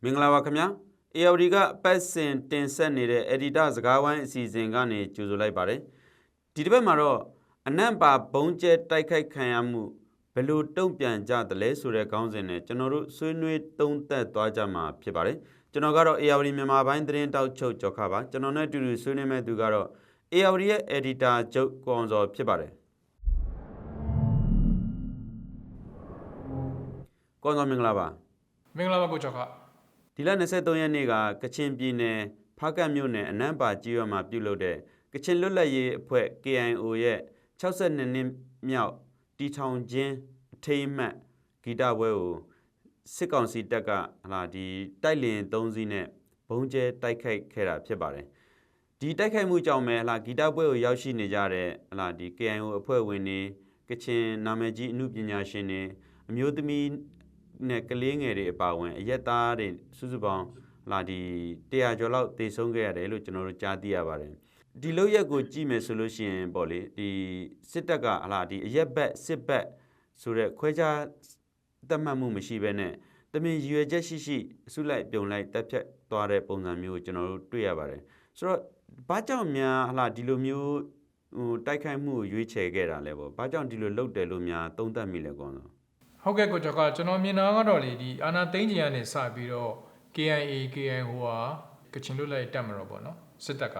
မင်္ဂလာပါခင်ဗျာ AOD ကပတ်စဉ်တင်ဆက်နေတဲ့ Editor စကားဝိုင်းအစီအစဉ်ကနေကြိုဆိုလိုက်ပါတယ်ဒီတစ်ပတ်မှာတော့အနံ့ပါဘုံကျဲတိုက်ခိုက်ခံရမှုဘယ်လိုတုံ့ပြန်ကြသလဲဆိုတဲ့ခေါင်းစဉ်နဲ့ကျွန်တော်တို့ဆွေးနွေးသုံးသပ်သွားကြမှာဖြစ်ပါတယ်ကျွန်တော်ကတော့ AOD မြန်မာပိုင်းသတင်းတောက်ချုပ်ကျော်ခပါကျွန်တော်နဲ့အတူတူဆွေးနွေးမဲ့သူကတော့ AOD ရဲ့ Editor ချုပ်ကိုအောင်စောဖြစ်ပါတယ်ကိုအောင်စောမင်္ဂလာပါမင်္ဂလာပါကိုကျော်ခဒီလ23ရက်နေ့ကကချင်ပြည်နယ်ဖားကတ်မြို့နယ်အနံ့ပါကြီးရွာမှာပြုလုပ်တဲ့ကချင်လွတ်လပ်ရေးအဖွဲ့ KIO ရဲ့62နှစ်မြောက်တီထောင်ခြင်းအထိမ်းအမှတ်ဂီတပွဲကိုစစ်ကောင်စီတပ်ကဒီတိုက်လျင်3စီးနဲ့ဘုံကျဲတိုက်ခိုက်ခဲ့တာဖြစ်ပါတယ်ဒီတိုက်ခိုက်မှုကြောင့်ပဲဂီတပွဲကိုရောက်ရှိနေကြတဲ့ဒီ KIO အဖွဲ့ဝင်တွေကချင်နာမည်ကြီးအမှုပညာရှင်တွေအမျိုးသမီးနဲ့ကလေးငယ်တွေအပါအဝင်အရက်သားတွေစုစုပေါင်းဒီ100ကျော်လောက်တည်ဆုံးခဲ့ရတယ်လို့ကျွန်တော်တို့ကြားသိရပါတယ်ဒီလောက်ရက်ကိုကြည့်မယ်ဆိုလို့ရှိရင်ပေါ့လေဒီစစ်တပ်ကဒီအရက်ဘက်စစ်ဘက်ဆိုတဲ့ခွဲခြားသတ်မှတ်မှုမရှိဘဲနဲ့တမင်ရွေချက်ရှိအစုလိုက်ပြုံလိုက်တက်ဖြတ်သွားတဲ့ပုံစံမျိုးကိုကျွန်တော်တို့တွေ့ရပါတယ်ဆိုတော့ဘာကြောင့်များဒီလိုမျိုးတိုက်ခိုက်မှုကိုရွေးချယ်ခဲ့တာလဲပေါ့ဘာကြောင့်ဒီလိုလုပ်တယ်လို့များသုံးသပ်မိလဲကောနော်ဟုတ်ကဲ့ကိုကျော်ကကျွန်တော်မြင်တာကတော့လေဒီအာနာသိန်းကြီးကနေစပြီးတော့ KIA KIO ဟာကချင်လွတ်လပ်ရေးတပ်မတော်ပေါ့နော်စစ်တပ်က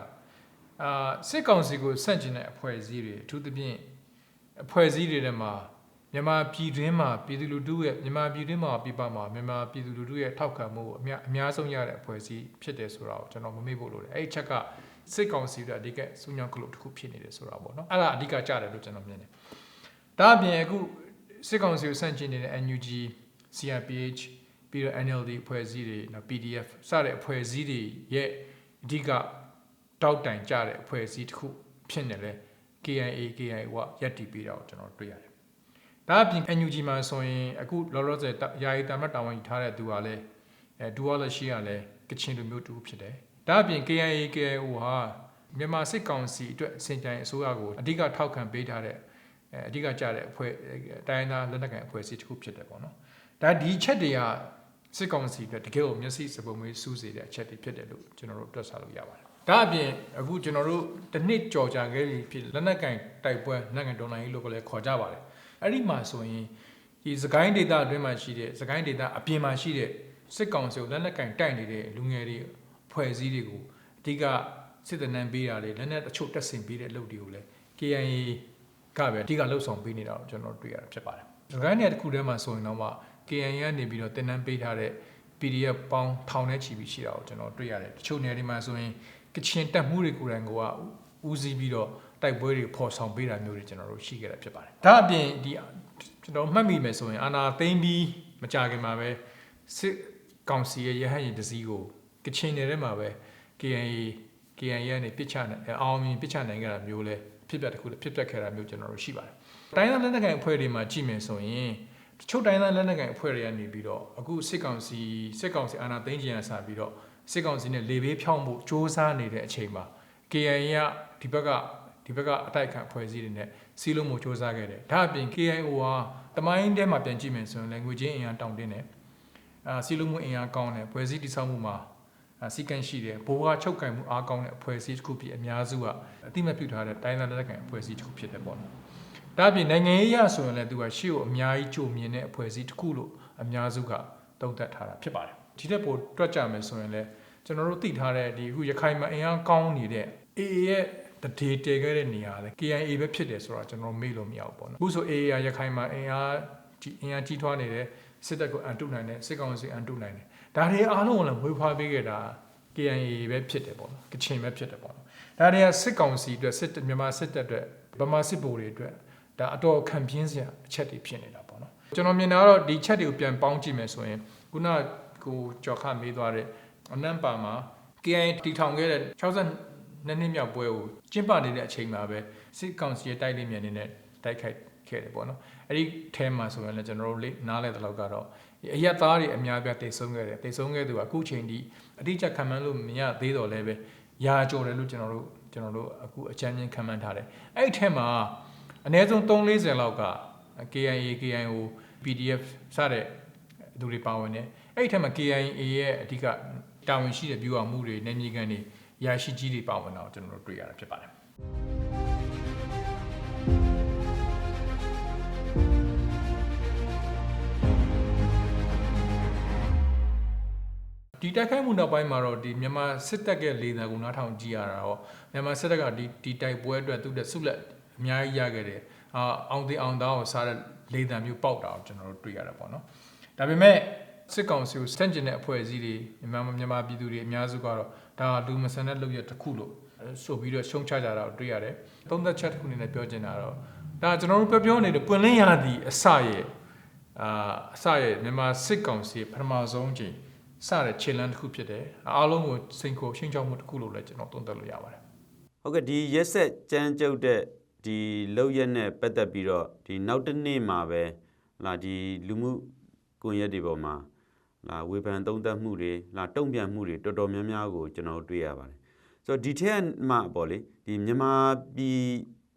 စစ်ကောင်စီကိုဆန့်ကျင်တဲ့အဖွဲ့အစည်းတွေအထူးသဖြင့်အဖွဲ့အစည်းတွေထဲမှာမြန်မာပြည်တွင်းမှာပြည်သူလူထုရဲ့မြန်မာပြည်တွင်းမှာပြည်ပမှာမြန်မာပြည်သူလူထုရဲ့ထောက်ခံမှုကိုအများဆုံးရတဲ့အဖွဲ့အစည်းဖြစ်တယ်ဆိုတာကိုကျွန်တော်မမေ့ဖို့လိုတယ်အဲ့ဒီချက်ကစစ်ကောင်စီတို့အဓိကစူးညောင်းကလို့တစ်ခုဖြစ်နေတယ်ဆိုတာပေါ့နော်အဲ့ဒါအဓိကကြတယ်လို့ကျွန်တော်မြင်တယ်ဒါအပြင်အခုစစ်ကောင်စီကိုဆန့်ကျင်နေတဲ့ NUG CRPH ပြီးတော့ NLD အဖွဲ့အစည်းတွေနော် PDF စတဲ့အဖွဲ့အစည်းတွေရဲ့အဓိကတောက်တိုင်ကြတဲ့အဖွဲ့အစည်းတစ်ခုဖြစ်နေလဲ KIA KIO ကရပ်တည်ပြီးတော့ကျွန်တော်တွေ့ရတယ်ဒါအပြင် NUG မှာဆိုရင်အခုလောလောဆယ်ယာယီတာမတ်တာဝန်ယူထားတဲ့သူကလည်းဒူဝါလက်ရှိကလည်းကချင်လူမျိုးတူဖြစ်တယ်ဒါအပြင် KIA KIO ဟာမြန်မာစစ်ကောင်စီအတွက်စင်ကြိုင်အစိုးရကိုအဓိကထောက်ခံပေးထားတဲ့အဓိကကြတဲ့အဖွဲ့တိုင်းသားလက်နက်ကိုင်အဖွဲ့အစည်းတစ်ခုဖြစ်တယ်ပေါ့နော်ဒါဒီချက်တွေကစစ်ကောင်စီအတွက်တကယ်ကိုမျက်စိစပုံမွေးစူးစေတဲ့အချက်တွေဖြစ်တယ်လို့ကျွန်တော်တို့တွက်ဆလို့ရပါတယ်ဒါအပြင်အခုကျွန်တော်တို့တစ်နှစ်ကြော်ကြာခဲ့ပြီဖြစ်လက်နက်ကိုင်တိုက်ပွဲလက်နက်ကိုင်ဒေါ်လာကြီးလို့လည်းခေါ်ကြပါတယ်အဲ့ဒီမှာဆိုရင်ဒီစကိုင်းဒေတာအတွင်းမှာရှိတဲ့စကိုင်းဒေတာအပြင်မှာရှိတဲ့စစ်ကောင်စီကိုလက်နက်ကိုင်တိုက်နေတဲ့လူငယ်တွေဖွဲ့စည်းတွေကိုအဓိကစစ်တနန်းပေးတာလေလက်နက်တချို့တက်ဆင်ပေးတဲ့အလုပ်တွေကိုလည်း KIAကပဲအဓိကလှုပ်ဆောင်ပေးနေတာကိုကျွန်တော်တွေ့ရတာဖြစ်ပါတယ်။စကိုင်းနယ်တစ်ခုထဲမှာဆိုရင်တော့မှ KIA ကနေပြီးတော့တင်နန်းပေးထားတဲ့ PDF ပေါင်းထောင်နဲ့ချီပြီးရှိတာကိုကျွန်တော်တွေ့ရတယ်။တချို့နယ်တွေမှာဆိုရင်ကချင်တပ်မှုတွေကိုယ်တိုင်ကဦးစီးပြီးတော့တိုက်ပွဲတွေဖော်ဆောင်ပေးတာမျိုးတွေကျွန်တော်တို့ရှိခဲ့တာဖြစ်ပါတယ်။ဒါအပြင်ဒီကျွန်တော်မှတ်မိမယ်ဆိုရင်အာနာသိန်းပြီးမကြခင်မှာပဲစစ်ကောင်စီရဲ့ရဟန်းရင်တစည်းကိုကချင်နယ်ထဲမှာပဲ KIA ကနေပစ်ချနိုင်အောင်မြင်ပစ်ချနိုင်ကြတာမျိုးလဲဖြစ်ပျက်တစ်ခုဖြစ်ပျက်ခဲ့တာမျိုးကျွန်တော်တို့ရှိပါတယ်။တိုင်းသားလက်နက်ကိုင်အဖွဲ့တွေမှာကြည့်မယ်ဆိုရင်တချို့တိုင်းသားလက်နက်ကိုင်အဖွဲ့တွေကနေပြီးတော့အခုစစ်ကောင်စီအာဏာသိမ်းခြင်းအစားပြီးတော့စစ်ကောင်စီနဲ့လေဘေးဖြောင်းဖို့စ조사နေတဲ့အချိန်မှာ KIA ကဒီဘက်ကအတိုက်ခံအဖွဲ့အစည်းတွေနဲ့စီးလုံးမှုစ조사ခဲ့တယ်။ဒါအပြင် KIO ဟာတမိုင်းထဲမှာပြန်ကြည့်မယ်ဆိုရင်လည်းငွေချင်းအင်အားတောင်းတင်းတယ်။စီးလုံးမှုအင်အားကောင်းတယ်ဖွဲ့စည်းတည်ဆောက်မှုမှာစီကံရှိတယ်ဘိုးကချုပ်ကင်မှုအားကောင်းတဲ့အဖွဲ့အစည်းတစ်ခုဖြစ်အများစုကအတိမတ်ပြုထားတဲ့တိုင်းသားလက်နက်ကိုင်အဖွဲ့အစည်းတစ်ခုဖြစ်တယ်ပေါ့နော်။ဒါအပြင်နိုင်ငံရေးရဆိုရင်လည်းသူကရှေ့ကိုအများကြီးကြိုမြင်တဲ့အဖွဲ့အစည်းတစ်ခုလို့အများစုကသုံးသပ်ထားတာဖြစ်ပါတယ်။ဒီတက်ပိုတွက်ကြမယ်ဆိုရင်လည်းကျွန်တော်တို့သိထားတဲ့ဒီအခုရခိုင်မှာအင်အားကောင်းနေတဲ့ AA ရဲ့တထေတည်ခဲ့တဲ့နေရာလေ KIA ပဲဖြစ်တယ်ဆိုတော့ကျွန်တော်မေ့လို့မရဘူးပေါ့နော်။အခုဆို AA ရခိုင်မှာအင်အားကြီးထွားနေတဲ့စစ်တပ်ကိုအန်တုနိုင်တယ်စစ်ကောင်စီအန်တုနိုင်တယ်ဒါတွေအားလုံးကိုလည်းဝေဖားပေးခဲ့တာKIA ပဲဖြစ်တယ်ပေါ့နော်ကချင်ပဲဖြစ်တယ်ပေါ့နော်ဒါတွေကစစ်ကောင်စီအတွက်မြန်မာစစ်တပ်အတွက်ဗမာစစ်ဗိုလ်တွေအတွက်ဒါအတော်ခံပြင်းစရာအချက်တွေဖြစ်နေတာပေါ့နော်ကျွန်တော်မြင်တာကတော့ဒီချက်တွေကိုပြန်ပေါင်းကြည့်မယ်ဆိုရင်ခုနကိုကြော်ခမေးသွားတဲ့အနံ့ပါမှာ KIA တီထောင်ခဲ့တဲ့62နှစ်မြောက်ပွဲကိုကျင်းပနေတဲ့အချိန်မှာပဲစစ်ကောင်စီရဲ့တိုက်လိမ့်မြန်နေတဲ့တိုက်ခိုက်ခဲ့တယ်ပေါ့နော်အဲ့ဒီအဲမှာဆိုရင်လည်းကျွန်တော်တို့နားလဲတဲ့လောက်ကတော့အရက်သားတွေအများပြတိတ်ဆုံးခဲ့တယ်တိတ်ဆုံးခဲ့သူကအခုချိန်ထိအတိအကျခံမှန်းလို့မရသေးတော့လည်းပဲရာကြော်တယ်လို့ကျွန်တော်တို့အခုအချမ်းချင်းခံမှန်းထားတယ်အဲ့ဒီထဲမှာအနည်းဆုံး340လောက်က KIA KIO PDF စတဲ့သူတွေပါဝင်တယ် အဲ့ထက်မှာ KIA ရဲ့အဓိကတာဝန်ရှိတဲ့ view မှုတွေနယ်မြေခံတွေရရှိကြီးတွေပါဝင်တော့ကျွန်တော်တို့တွေ့ရတာဖြစ်ပါတယ်ဒီတိုက်ခိုက်မှုနောက်ပိုင်းမှာတော့ဒီမြန်မာစစ်တပ်ရဲ့လေသံကိုနားထောင်ကြည့်ရတာတော့မြန်မာစစ်တပ်ကဒီတိုက်ပွဲအတွက်သူတဲ့ဆုလက်အများကြီးရခဲ့တယ်အောင်သေးအောင်သားကိုစားတဲ့လေသံမျိုးပေါက်တာကိုကျွန်တော်တို့တွေ့ရတာပေါ့နော်ဒါပေမဲ့စစ်ကောင်စီကိုစတင်တဲ့အဖွဲ့အစည်းတွေမြန်မာပြည်သူတွေအများစုကတော့ဒါလူမဆန်တဲ့လုပ်ရတစ်ခုလို့ဆိုပြီးတော့ရှုံချကြတာကိုတွေ့ရတယ်သုံးသက်ချက်တစ်ခုအနေနဲ့ပြောချင်တာတော့ဒါကျွန်တော်တို့ပြောနေတဲ့ပွင့်လင်းရာသီအစရဲ့မြန်မာစစ်ကောင်စီပထမဆုံးချိန်စတဲ့ခြေလှမ်းတစ်ခုဖြစ်တယ်အားလုံးကိုစိန်ခေါ်ရှင်းချောက်မှုတစ်ခုလို့လည်းကျွန်တော်သုံးသပ်လို့ရပါတယ်ဟုတ်ကဲ့ဒီရက်ဆက်ကြမ်းကြုတ်တဲ့ဒီလောက်ရက်နဲ့ပတ်သက်ပြီးတော့ဒီနောက်တစ်နေ့မှာပဲလာဒီလူမှုကွန်ရက်တွေပေါ်မှာလာဝေဖန်သုံးသပ်မှုတွေလာတုံ့ပြန်မှုတွေတော်တော်များများကိုကျွန်တော်တွေ့ရပါတယ်ဆိုတော့ဒီထက်မှပေါ့လေဒီမြန်မာပြည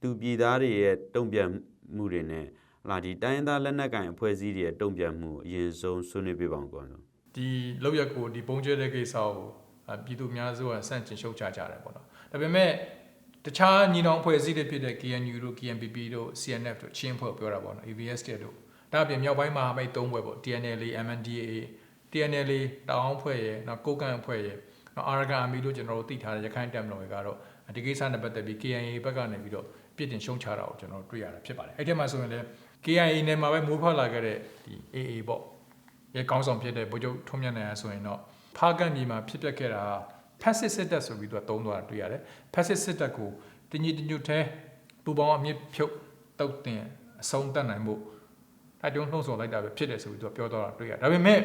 ်သူပြည်သားတွေရဲ့တုံ့ပြန်မှုတွေနဲ့လာဒီတိုင်းသားလက်နက်ကိုင်အဖွဲ့အစည်းတွေရဲ့တုံ့ပြန်မှုအရင်ဆုံးဆွေးနွေးပြပါအောင်ကောဒီလောက်ရက်ကိုဒီပုံကျဲတဲ့ကိစ္စကိုပြည်သူများစုကစန့်ကျင်ရှုတ်ချကြတယ်ပေါ့နော်ဒါပေမဲ့တခြားညီနောင်ဖွဲ့စည်းတွေဖြစ်တဲ့ KNU တို့ KNPP တို့ CNF တို့ချင်းဖွဲ့ပြောတာပေါ့နော် ABS တို့ဒါအပြင်မြောက်ပိုင်းမှာမိတ်၃ဖွဲ့ပေါ့ TNLA MNDAA TNLA တောင်ဖွဲ့ရယ်နောက်ကိုကန်ဖွဲ့ရယ်နောက် Arakan Army တို့ကျွန်တော်တို့သိထားတဲ့ရခိုင်တပ်မတော်တွေကတော့ဒီကိစ္စနဲ့ပတ်သက်ပြီး KIA ဘက်ကနေပြီးတော့ပြစ်တင်ရှုံချတာကိုကျွန်တော်တွေ့ရတာဖြစ်ပါတယ်အဲ့ဒီမှာဆိုရင်လည်း KIA နဲ့မှာပဲမိုးဖွာလာခဲ့တဲ့ဒီ AA ပေါ့ရဲ့ကောင်းဆောင်ဖြစ်တဲ့ဗိုလ်ချုပ်ထုံးမြတ်နိုင်ဆိုရင်တော့ဖားကန့်ပြည်မှာဖြစ်ပျက်ခဲ့တာဖက်စစ်စစ်တပ်ဆိုပြီးတော့သုံးသွားတာတွေ့ရတယ်ဖက်စစ်စစ်တပ်ကိုတညီတညွတ်ထဲပူပေါင်းအမြင့်ဖြုတ်တုတ်တင်အဆုံးတတ်နိုင်မှုအတုံးနှုံးဆော်လိုက်တာပဲဖြစ်တယ်ဆိုပြီးတော့ပြောတော့တာတွေ့ရဒါပေမဲ့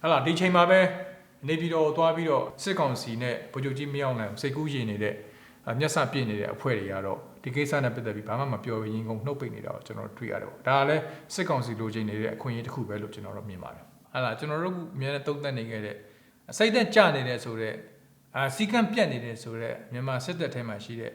ဟလာဒီချိန်မှာပဲနေပြည်တော်သွားပြီးတော့စစ်ကောင်စီနဲ့ဗိုလ်ချုပ်ကြီးမင်းအောင်လှိုင်စိတ်ကူးရင်နေတဲ့မျက်စပြည့်နေတဲ့အဖွဲ့တွေကတော့ဒီကိစ္စနဲ့ပတ်သက်ပြီးဘာမှမပြောဘဲရင်ကုန်နှုတ်ပိတ်နေတာကိုကျွန်တော်တွေ့ရတယ်ပေါ့ဒါကလည်းစစ်ကောင်စီလိုချင်နေတဲ့အခွင့်အရေးတစ်ခုပဲလို့ကျွန်တော်တို့မြင်ပါတယ်ဟလာကျွန်တော်တို့အများနဲ့တုံ့တက်နေခဲ့တဲ့စိတ်သက်ကြနေတဲ့ဆိုတဲ့စီကံပြတ်နေတဲ့ဆိုတဲ့မြန်မာစစ်တပ်ထဲမှာရှိတဲ့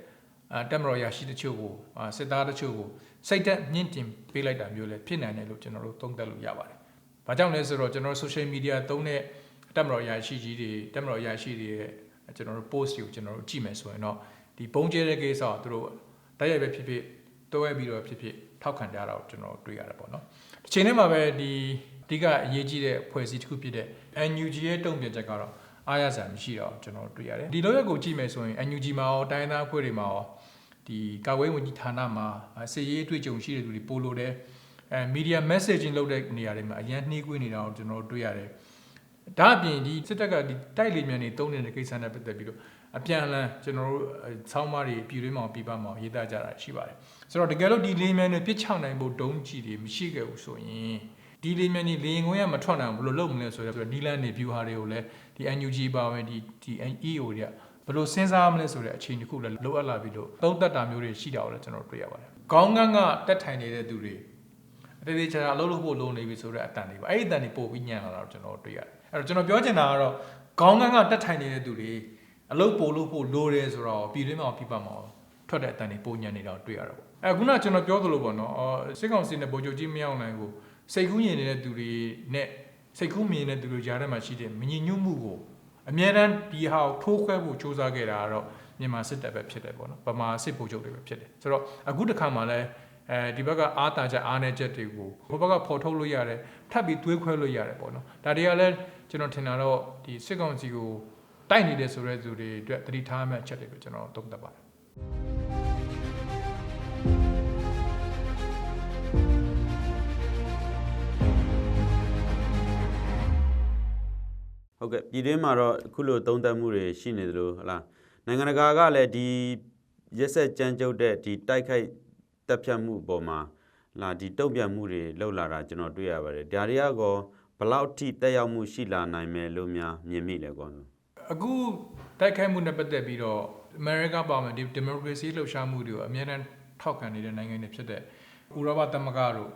တက်မတော်ရရှိတချို့ကိုစစ်သားတချို့ကိုစိတ်သက်မြင့်တင်ပေးလိုက်တာမျိုးလည်းဖြစ်နိုင်တယ်လို့ကျွန်တော်တို့သုံးသပ်လို့ရပါတယ်။ဘာကြောင့်လဲဆိုတော့ကျွန်တော်တို့ social media သုံးတဲ့တက်မတော်ရရှိကြီးတွေတက်မတော်ရရှိတွေရဲ့ကျွန်တော်တို့ post ကိုကျွန်တော်တို့ကြည့်မယ်ဆိုရင်တော့ဒီပုံကျဲတဲ့ကိစ္စကိုသူတို့တိုက်ရိုက်ပဲဖြစ်ဖြစ်တွဲပြီးတော့ဖြစ်ဖြစ်ထောက်ခံကြတာကိုကျွန်တော်တွေ့ရတယ်ပေါ့နော်။ဒီချိန်ထဲမှာပဲဒီအဓိကအရေးကြီးတဲ့ဖွဲ့စည်းတစ်ခုဖြစ်တဲ့ NUG ရဲ့တုံ့ပြန်ချက်ကတော့အားရစရာမရှိတော့ကျွန်တော်တွေ့ရတယ်ဒီလိုရက်ကိုကြည့်မယ်ဆိုရင် NUG မှာရောတိုင်းသားအဖွဲ့တွေမှာရောဒီကာကွယ်ဝင်ကြီးဌာနမှာစစ်ရေးအတွေ့အကြုံရှိတဲ့သူတွေပို့လို့တဲ့media messaging လုပ်တဲ့နေရာတွေမှာအရန်နှီးကွေးနေတာကိုကျွန်တော်တွေ့ရတယ်ဒါအပြင်ဒီစစ်တပ်ကဒီတိုက်လေမြန်တွေတုံးနေတဲ့ကိစ္စနဲ့ပတ်သက်ပြီးတော့အပြန်အလှန်ကျွန်တော်တို့ဆောင်းပါးတွေပြည်တွင်းမှာပြည်ပမှာရေးသားကြတာရှိပါတယ်ဆိုတော့တကယ်လို့ဒီလေမြန်တွေပြစ်ချနိုင်ဖို့ဒုံးကြီးတွေမရှိခဲ့ဘူးဆိုရင်ဒီလေမြန်တွေလေရင်ခွင်းကမထွက်နိုင်ဘူးဘယ်လိုလုပ်မလဲဆိုတော့နီလန်နေ view ဟာတွေကိုလည်းဒီ NUG ပါဝင်ဒီ EO တွေကဘယ်လိုစဉ်းစားမလဲဆိုတဲ့အချိန်တစ်ခုလည်းလိုအပ်လာပြီလို့သုံးသပ်တာမျိုးတွေရှိတာကိုလည်းကျွန်တော်တွေ့ရပါတယ်။ခေါင်းကန်းကတက်ထိုင်နေတဲ့သူတွေအသေးသေးချာချာအလုပ်လုပ်ဖို့လိုနေပြီဆိုတဲ့အတန်တွေပါအဲ့ဒီအတန်တွေပို့ပြီးညံလာတာကျွန်တော်တွေ့ရတယ်။အဲ့တော့ကျွန်တော်ပြောချင်တာကတော့ခေါင်းကန်းကတက်ထိုင်နေတဲ့သူတွေအလုပ်ပို့လို့ဖို့လိုတယ်ဆိုတော့ပြည်တွင်းမှာပြပမှာထွက်တဲ့အတန်တွေပို့ညံနေတာကိုတွေ့ရတာပေါ့။အဲ့ခုနကကျွန်တော်ပြောသလိုပေါ့နော်စစ်ကောင်စီနဲ့ဗိုလ်ချုပ်ကြီးမင်းအောင်လှိုင်ကိုစိတ်ကူးရင်နေတဲ့သူတွေနဲ့စိတ်ကူးမြင်တဲ့သူတွေကြားထဲမှာရှိတဲ့မငြိမ်ညွတ်မှုကိုအမြဲတမ်းဒီဟာကိုထိုးခွဲဖို့စ조사ခဲ့တာကတော့မြန်မာစစ်တပ်ပဲဖြစ်တယ်ပေါ့နော်ဗမာစစ်ဗိုလ်ချုပ်တွေပဲဖြစ်တယ်ဆိုတော့အခုတစ်ခါမှလည်းဒီဘက်ကအားတာချက်အားနည်းချက်တွေကိုဘိုးဘက်ကဖော်ထုတ်လို့ရတယ်ထပ်ပြီးတွေးခွဲလို့ရတယ်ပေါ့နော်ဒါတွေကလည်းကျွန်တော်ထင်တာတော့ဒီစစ်ကောင်စီကိုတိုက်နေတယ်ဆိုတဲ့သူတွေအတွက်သတိထားမှတ်ချက်တွေကိုကျွန်တော်သုံးသပ်ပါတယ်ဟုတ်ကဲ့ပြည်တွင်းမှာတော့အခုလိုသုံးသပ်မှုတွေရှိနေသလိုဟလားနိုင်ငံတကာကလည်းဒီရက်ဆက်ကြမ်းကြုတ်တဲ့ဒီတိုက်ခိုက်တပ်ဖြတ်မှုအပေါ်မှာလာဒီတုံ့ပြန်မှုတွေလှုပ်လာတာကျွန်တော်တွေ့ရပါတယ်ဒါတွေကကောဘလောက်ထိတက်ရောက်မှုရှိလာနိုင်မယ်လို့များမြင်မိလဲကောအခုတိုက်ခိုက်မှုနဲ့ပတ်သက်ပြီးတော့အမေရိကပါမယ်ဒီမိုကရေစီလှုပ်ရှားမှုတွေကိုအများနဲ့ထောက်ခံနေတဲ့နိုင်ငံတွေဖြစ်တဲ့ဥရောပသမဂ္ဂတို့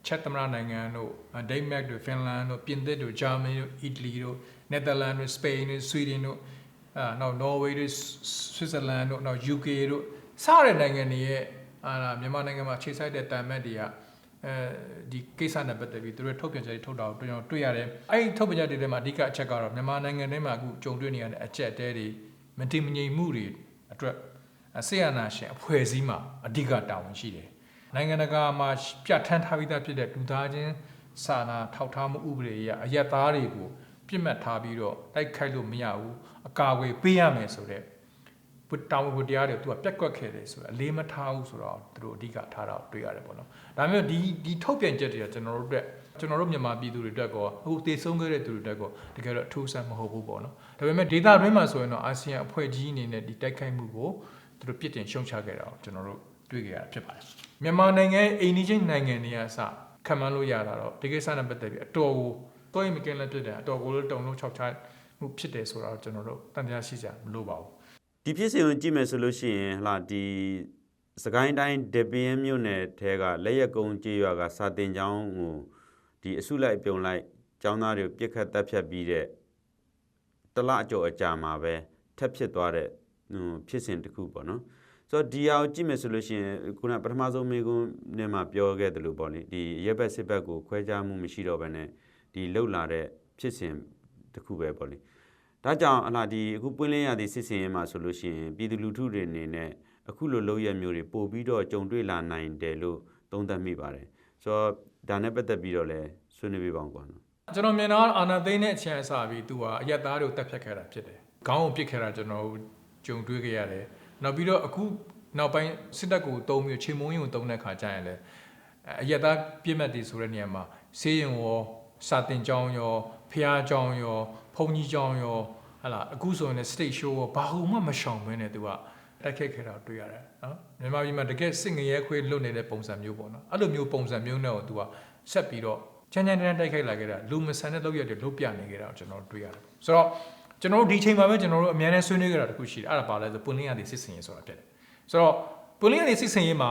ချက်သမရနိုင်ငံတို့ဒိန်းမတ်တို့ဖင်လန်တို့ပြင်သစ်တို့ဂျာမနီတို့အီတလီတို့နယ်သာလန်တို့စပိန်တို့ဆွီဒင်တို့နောက်နော်ဝေတို့ဆွစ်ဇာလန်တို့နောက် UK တို့စတဲ့နိုင်ငံတွေရဲ့မြန်မာနိုင်ငံမှာခြေစိုက်တဲ့တန်မတ်တွေက ဒီကိစ္စနဲ့ပတ်သက်ပြီးသူတို့ထုတ်ပြန်ချက်တွေထုတ်တာကိုကျွန်တော်တွေ့ရတယ်အဲ့ဒီထုတ်ပြန်ချက်တွေထဲမှာအဓိကအချက်ကတော့မြန်မာနိုင်ငံထဲမှာအခုကြုံတွေ့နေရတဲ့အချက်အသေးတွေမတည်မငြိမ်မှုတွေအတွက်ဆေးရနာရှင်အဖွဲ့အစည်းမှာအဓိကတာဝန်ရှိတယ်နိုင်ငံတကာမှာပြဋ္ဌာန်းထားပြီးသားဖြစ်တဲ့လူသားချင်းစာနာထောက်ထားမှုဥပဒေအရအယက်သားတွေကိုပြစ်မှတ်ထားပြီးတော့တိုက်ခိုက်လို့မရဘူးအကာအကွယ်ပေးရမယ်ဆိုတဲ့တောင်းဝတရားတွေသူကပြက်ကွက်ခဲ့တယ်ဆိုတော့အလေးမထားဘူးဆိုတော့သူတို့အဓိကထားတာတွေ့ရတယ်ပေါ့နော်ဒါပေမဲ့ဒီထုတ်ပြန်ချက်တွေကကျွန်တော်တို့မြန်မာပြည်သူတွေအတွက်ကောအခုတည်ဆုံးခဲ့တဲ့သူတွေအတွက်ကောတကယ်တော့အထူးဆန်းမဟုတ်ဘူးပေါ့နော်ဒါပေမဲ့ဒေတာတွင်းမှာဆိုရင်တော့အာဆီယံအဖွဲ့ကြီးအနေနဲ့ဒီတိုက်ခိုက်မှုကိုသူတို့ပြစ်တင်ရှုံချခဲ့တာကိုကျွန်တော်တို့တွေ့ကြရတာဖြစ်ပါတယ်မြန်မာနိုင်ငံအိန္ဒိချင်းနိုင်ငံတွေကအစခံမှန်းလို့ရတာတော့ဒီကိစ္စနဲ့ပတ်သက်ပြီးအတော်ကိုတွိုင်းမကင်းလည်းဖြစ်တယ်အတော်ကိုလည်းတုံလုံးခြောက်ချမှုဖြစ်တယ်ဆိုတော့ကျွန်တော်တို့တန်တရားရှိကြမလို့ပါဘူးဒီဖြစ်စဉ်ကိုကြည့်မယ်ဆိုလို့ရှိရင်ဟာဒီစကိုင်းတိုင်းဒေပင်းမြို့နယ်ထဲကလက်ရက်ကုန်းကျေးရွာကစာတင်ကျောင်းကိုဒီအစုလိုက်ပြုံလိုက်ကျောင်းသားတွေပြစ်ခတ်တပ်ဖြတ်ပြီးတဲ့တလအကျော်အကြာမှာပဲထပ်ဖြစ်သွားတဲ့ဖြစ်စဉ်တစ်ခုပေါ့နော်ဆိုတော့ဒီအောင်ကြည့်မယ်ဆိုလို့ရှိရင်ခုနပထမဆုံးမိကုန်းနဲ့မှပြောခဲ့တယ်လို့ပေါ့လေဒီရက်ဘက်စစ်ဘက်ကိုခွဲခြားမှုမရှိတော့ဘဲနဲ့ဒီလှုပ်လာတဲ့ဖြစ်စဉ်တစ်ခုပဲပေါ့လေဒါကြောင့်ဒီအခုပွင့်လင်းရသည့်စစ်စင်ရေးမှာဆိုလို့ရှိရင်ပြည်သူလူထုတွေအနေနဲ့အခုလိုလုပ်ရမျိုးတွေပို့ပြီးတော့ကြုံတွေ့လာနိုင်တယ်လို့သုံးသပ်မိပါတယ်ဆိုတော့ဒါနဲ့ပတ်သက်ပြီးတော့လည်းဆွေးနွေးပြပါအောင်ကွာနော်ကျွန်တော်မြင်တော့အာနာသိန်းနဲ့အချမ်းအစပြီးသူကအရက်သားတွေကိုတက်ဖြတ်ခဲ့တာဖြစ်တယ်ခေါင်းကိုပစ်ခဲ့တာကျွန်တော်ကြုံတွေ့ခဲ့ရတယ်နောက်ပြီးတော့အခုနောက်ပိုင်းစစ်တပ်ကိုတုံးပြီးချေမုံရင်ကိုတုံးတဲ့ခါကျရင်လည်းအရက်သားပြစ်မှတ်တွေဆိုတဲ့နေရာမှာဆေးရုံရောစာတင်ကျောင်းရောဖျားကျောင်းရောဖုန်ကြီးကျောင်းရောဟာလာအခုဆိုရင်လည်း state show ရောဘာမှမရှောင်မင်းနဲ့သူကတိုက်ခိုက်ခဲ့တာတွေ့ရတယ်နော်မြန်မာပြည်မှာတကယ်စစ်ငရဲခွေးလွတ်နေတဲ့ပုံစံမျိုးပေါ့နော်အဲ့လိုမျိုးပုံစံမျိုးနဲ့ကိုသူကဆက်ပြီးတော့ချမ်းချမ်းတန်းတိုက်ခိုက်လာခဲ့တာလူမဆန်တဲ့လောက်ရတဲ့လုတ်ပြနေခဲ့တာကိုကျွန်တော်တွေ့ရတယ်ဆိုတော့ကျွန်တော်တို့ဒီချိန်မှာပဲကျွန်တော်တို့အများနဲ့ဆွေးနွေးကြတာတခုရှိတယ်အဲ့ဒါပါလဲဆိုပွင့်လင်းရတဲ့စစ်စင်ရေးဆိုတာဖြစ်တယ်ဆိုတော့ပွင့်လင်းရတဲ့စစ်စင်ရေးမှာ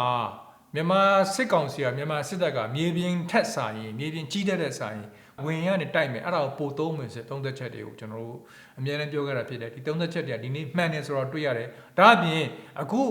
မြန်မာစစ်ကောင်စီကမြန်မာစစ်တပ်ကမြေပြင်ထက်စာရင်မြေပြင်ကြီးတဲ့စာရင်ဝင်ရနေတိုက်မယ်အဲ့ဒါကိုပို့သုံးမယ်ဆိုသုံးသက်ချက်တွေကိုကျွန်တော်တို့အများနဲ့ပြောခဲ့တာဖြစ်တယ်ဒီသုံးသက်ချက်တွေကဒီနေ့မှန်တယ်ဆိုတော့တွေ့ရတယ်ဒါအပြင်အခု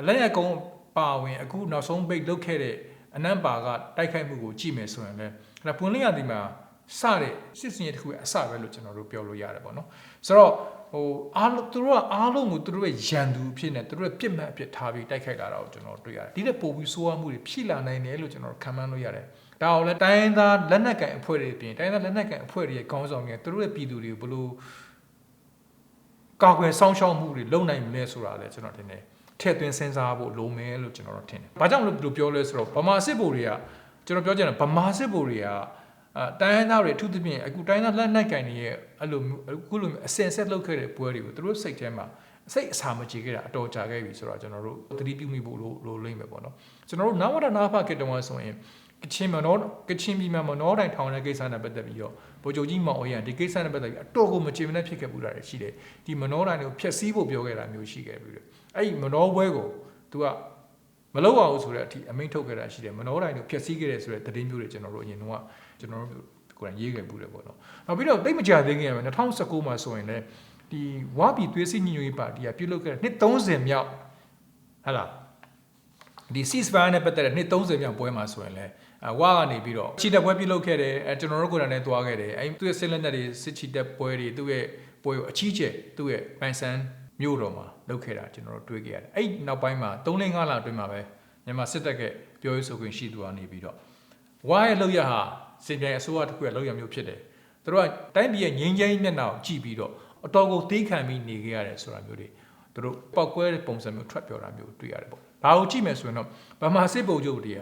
လက်ရကုန်းပါဝင်အခုနောက်ဆုံးပိတ်လုတ်ခဲ့တဲ့အနံ့ပါကတိုက်ခိုက်မှုကိုကြည့်မယ်ဆိုရင်လည်းဒါပွင့်လင်းရသည်မှာစတဲ့စစ်စင်ရေးတစ်ခုအစပဲလို့ကျွန်တော်တို့ပြောလို့ရတယ်ပေါ့နော်ဆိုတော့အားလုံးသူတို့ကအားလုံးကိုသူတို့ရဲ့ရန်သူဖြစ်နေသူတို့ရဲ့ပြစ်မှတ်အဖြစ်ထားပြီးတိုက်ခိုက်လာတာကိုကျွန်တော်တွေ့ရတယ်ဒီတဲ့ပို့ပြီးဆိုးရမှုတွေဖြစ်လာနိုင်တယ်လို့ကျွန်တော်ခံမှန်းလို့ရတယ်ဒါအောင်လဲတိုင်းသားလက်နက်ကန်အဖွဲ့တွေပြင်တိုင်းသားလက်နက်ကန်အဖွဲ့တွေရဲ့ခေါင်းဆောင်တွေသူတို့ရဲ့ပြည်သူတွေကိုဘယ်လိုကာကွယ်ဆောင်ရှောက်မှုတွေလုပ်နိုင်မလဲဆိုတာလဲကျွန်တော်ထင်တယ်ထည့်သွင်းစဉ်းစားဖို့လိုမယ်လို့ကျွန်တော်တို့ထင်တယ်။ဘာကြောင့်လို့ပြောလဲဆိုတော့ဗမာစစ်ဗိုလ်တွေကကျွန်တော်ပြောချင်တယ်ဗမာစစ်ဗိုလ်တွေကတိုင်းသားတွေအထူးသဖြင့်အခုတိုင်းသားလက်နက်ကန်တွေရဲ့အဲ့လိုအခုလိုအစင်ဆက်လုပ်ခဲ့တဲ့ပွဲတွေကိုသူတို့စိတ်ထဲမှာစိတ်အစာမကြေခဲ့တာအတော်ကြာခဲ့ပြီဆိုတော့ကျွန်တော်တို့သတိပြုမိဖို့လိုလိမ့်မယ်ပေါ့နော်။ကျွန်တော်တို့နဝရနာဖခေတ္တမှာဆိုရင်ကချင်ပြည်မှာမနောတိုင်းထောင်တဲ့ကိစ္စနဲ့ပတ်သက်ပြီးတော့ဗိုလ်ချုပ်ကြီးမောင်အောင်ရဒီကိစ္စနဲ့ပတ်သက်ပြီးအတော်ကိုမချေမနှက်ဖြစ်ခဲ့ပူတာရှိတယ်ဒီမနောတိုင်းကိုဖျက်ဆီးဖို့ပြောခဲ့တာမျိုးရှိခဲ့ပြီလေအဲ့ဒီမနောပွဲကို तू ကမလောက်အောင်ဆိုတဲ့အထိအမိန့်ထုတ်ခဲ့တာရှိတယ်မနောတိုင်းကိုဖျက်ဆီးခဲ့တယ်ဆိုတဲ့သတင်းမျိုးတွေကျွန်တော်တို့အရင်ကကျွန်တော်တို့ကိုယ်တိုင်ရေးခဲ့ပူတယ်ပေါ့နော်နောက်ပြီးတော့တိတ်မကြသေးခင်က2019မှာဆိုရင်လည်းဒီဝါပြည်သွေးစည်းညီညွတ်ရေးပါတီကပြုလုပ်ခဲ့တဲ့နှစ်30မြောက်ဟဲ့လားဒီ ceasefire နဲ့ပတ်သက်တဲ့နှစ်30မြောက်ပွဲမှာဆိုရင်လည်းဝါကနေပြီးတော့ချီတက်ပွဲပြုလုပ်ခဲ့တယ်ကျွန်တော်တို့ကိုယ်တိုင်လည်းသွားခဲ့တယ်အဲသူ့ရဲ့စစ်လက်နက်တွေစစ်ချီတက်ပွဲတွေသူ့ရဲ့ပွဲကိုအကြီးကျယ်သူ့ရဲ့ပိုင်ဆန်းမြို့တော်မှာလုပ်ခဲ့တာကျွန်တော်တို့တွေ့ခဲ့ရတယ်အဲ့နောက်ပိုင်းမှာ3-5လအတွင်းမှာပဲမြန်မာစစ်တပ်ကပြောရေးဆိုခွင့်ရှိသူကနေပြီးတော့ဝါရဲ့လောက်ရဟာစစ်ပြိုင်အစိုးရတစ်ခုရဲ့လောက်ရမျိုးဖြစ်တယ်သူတို့ကတိုင်းပြည်ရဲ့ငြိမ်းချမ်းရေးမျက်နှာကိုကြည့်ပြီးတော့အတော်ကိုသိခံပြီးနေခဲ့ရတယ်ဆိုတာမျိုးတွေသူတို့ပောက်ကွဲတဲ့ပုံစံမျိုးထွက်ပြောတာမျိုးတွေ့ရတယ်ပေါ့ဘာကိုကြည့်မယ်ဆိုရင်တော့ဗမာစစ်ဗိုလ်ချုပ်တွေက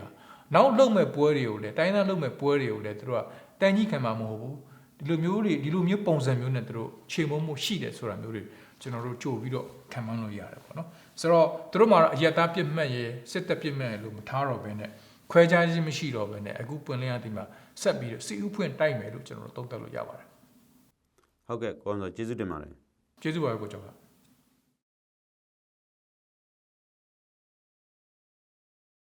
နောက်လုံမဲ့ပွဲတွေကိုလည်းတိုင်းသားလုံမဲ့ပွဲတွေကိုလည်းသူတို့ကတန်ကြီးခံမှာမဟုတ်ဘူးဒီလိုမျိုးပုံစံမျိုးနဲ့သူတို့ခြေမုံမှုရှိတယ်ဆိုတာမျိုးတွေကျွန်တော်တို့ကြိုပြီးတော့ခံမှန်းလို့ရတယ်ပေါ့နော်ဆိုတော့သူတို့မှာတော့အယက်သားပြစ်မှတ်ရဲ့စစ်တပ်ပြစ်မှတ်လို့မထားတော့ဘဲနဲ့ခွဲခြားခြင်းမရှိတော့ဘဲနဲ့အခုပွင့်လင်းရသည်မှာဆက်ပြီးတော့စီဥဖွင့်တိုက်မယ်လို့ကျွန်တော်တို့သုံးသပ်လို့ရပါတယ်ဟုတ်ကဲ့ကိုအောင်စောကျေးဇူးတင်ပါတယ်ကျေးဇူးပါပဲကိုကျော်က